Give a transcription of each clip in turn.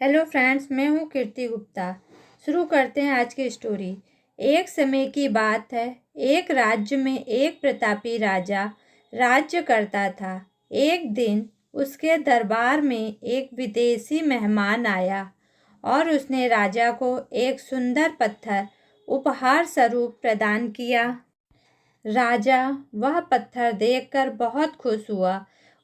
Hello friends, मैं हूँ कीर्ति गुप्ता। शुरू करते हैं आज की स्टोरी। एक समय की बात है। एक राज्य में एक प्रतापी राजा राज्य करता था। एक दिन उसके दरबार में एक विदेशी मेहमान आया और उसने राजा को एक सुंदर पत्थर उपहार स्वरूप प्रदान किया। राजा वह पत्थर देखकर बहुत खुश हुआ।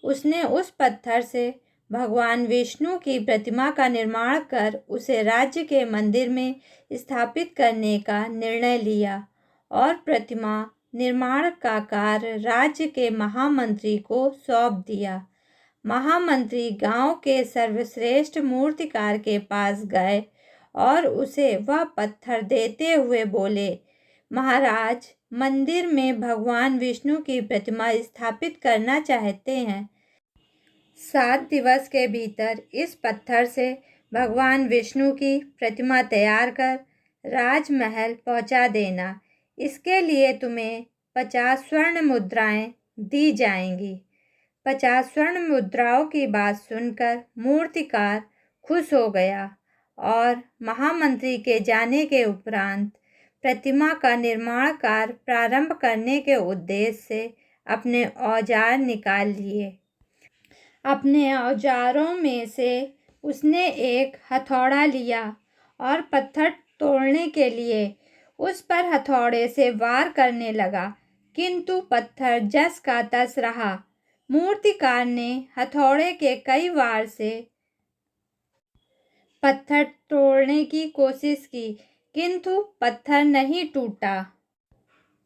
उसने उस पत्थर से भगवान विष्णु की प्रतिमा का निर्माण कर उसे राज्य के मंदिर में स्थापित करने का निर्णय लिया और प्रतिमा निर्माण का कार्य राज्य के महामंत्री को सौंप दिया। महामंत्री गांव के सर्वश्रेष्ठ मूर्तिकार के पास गए और उसे वह पत्थर देते हुए बोले, महाराज, मंदिर में भगवान विष्णु की प्रतिमा स्थापित करना चाहते हैं। 7 दिवस के भीतर इस पत्थर से भगवान विष्णु की प्रतिमा तैयार कर राजमहल पहुंचा देना। इसके लिए तुम्हें 50 स्वर्ण मुद्राएं दी जाएंगी। 50 स्वर्ण मुद्राओं की बात सुनकर मूर्तिकार खुश हो गया और महामंत्री के जाने के उपरांत प्रतिमा का निर्माण कार्य प्रारंभ करने के उद्देश्य से अपने औजार निकाल लिए। अपने औजारों में से उसने एक हथौड़ा लिया और पत्थर तोड़ने के लिए उस पर हथौड़े से वार करने लगा, किंतु पत्थर जस का तस रहा। मूर्तिकार ने हथौड़े के कई वार से पत्थर तोड़ने की कोशिश की, किंतु पत्थर नहीं टूटा।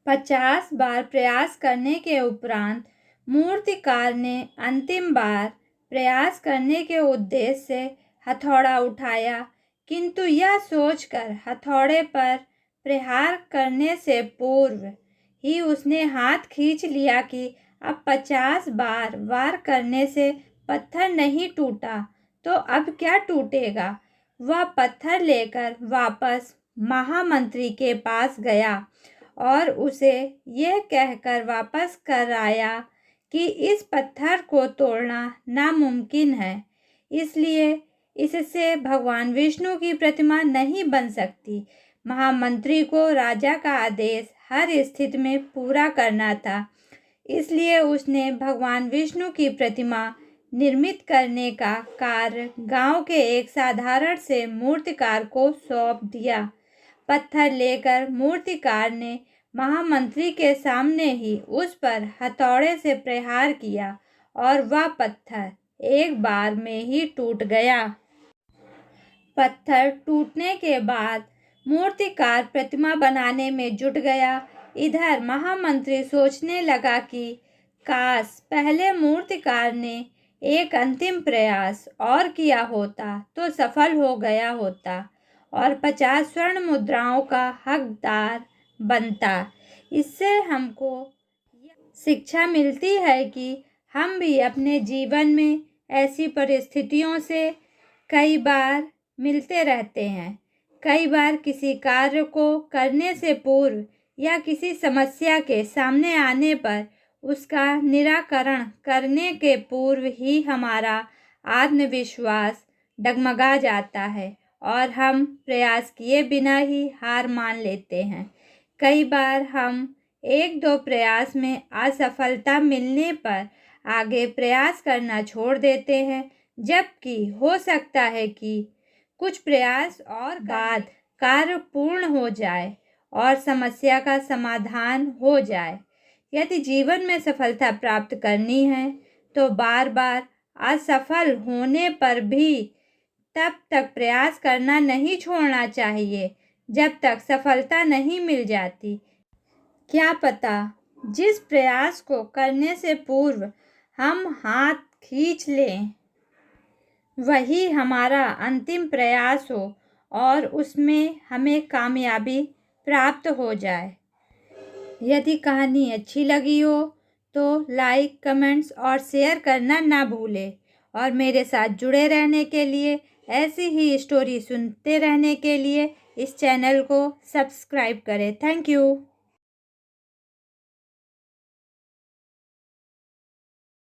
50 बार प्रयास करने के उपरांत मूर्तिकार ने अंतिम बार प्रयास करने के उद्देश्य से हथौड़ा उठाया, किंतु यह सोचकर हथौड़े पर प्रहार करने से पूर्व ही उसने हाथ खींच लिया कि अब 50 बार वार करने से पत्थर नहीं टूटा तो अब क्या टूटेगा। वह पत्थर लेकर वापस महामंत्री के पास गया और उसे यह कहकर वापस कर आया कि इस पत्थर को तोड़ना नामुमकिन है, इसलिए इससे भगवान विष्णु की प्रतिमा नहीं बन सकती। महामंत्री को राजा का आदेश हर स्थिति में पूरा करना था, इसलिए उसने भगवान विष्णु की प्रतिमा निर्मित करने का कार्य गांव के एक साधारण से मूर्तिकार को सौंप दिया। पत्थर लेकर मूर्तिकार ने महामंत्री के सामने ही उस पर हथौड़े से प्रहार किया और वह पत्थर एक बार में ही टूट गया। पत्थर टूटने के बाद मूर्तिकार प्रतिमा बनाने में जुट गया। इधर महामंत्री सोचने लगा कि काश पहले मूर्तिकार ने एक अंतिम प्रयास और किया होता तो सफल हो गया होता और 50 स्वर्ण मुद्राओं का हकदार बनता। इससे हमको शिक्षा मिलती है कि हम भी अपने जीवन में ऐसी परिस्थितियों से कई बार मिलते रहते हैं। कई बार किसी कार्य को करने से पूर्व या किसी समस्या के सामने आने पर उसका निराकरण करने के पूर्व ही हमारा आत्मविश्वास डगमगा जाता है और हम प्रयास किए बिना ही हार मान लेते हैं। कई बार हम 1-2 प्रयास में असफलता मिलने पर आगे प्रयास करना छोड़ देते हैं, जबकि हो सकता है कि कुछ प्रयास और बाद कार्य पूर्ण हो जाए और समस्या का समाधान हो जाए। यदि जीवन में सफलता प्राप्त करनी है तो बार बार असफल होने पर भी तब तक प्रयास करना नहीं छोड़ना चाहिए जब तक सफलता नहीं मिल जाती। क्या पता जिस प्रयास को करने से पूर्व हम हाथ खींच लें वही हमारा अंतिम प्रयास हो और उसमें हमें कामयाबी प्राप्त हो जाए। यदि कहानी अच्छी लगी हो तो लाइक, कमेंट्स और शेयर करना ना भूलें और मेरे साथ जुड़े रहने के लिए, ऐसी ही स्टोरी सुनते रहने के लिए इस चैनल को सब्सक्राइब करें। Thank you.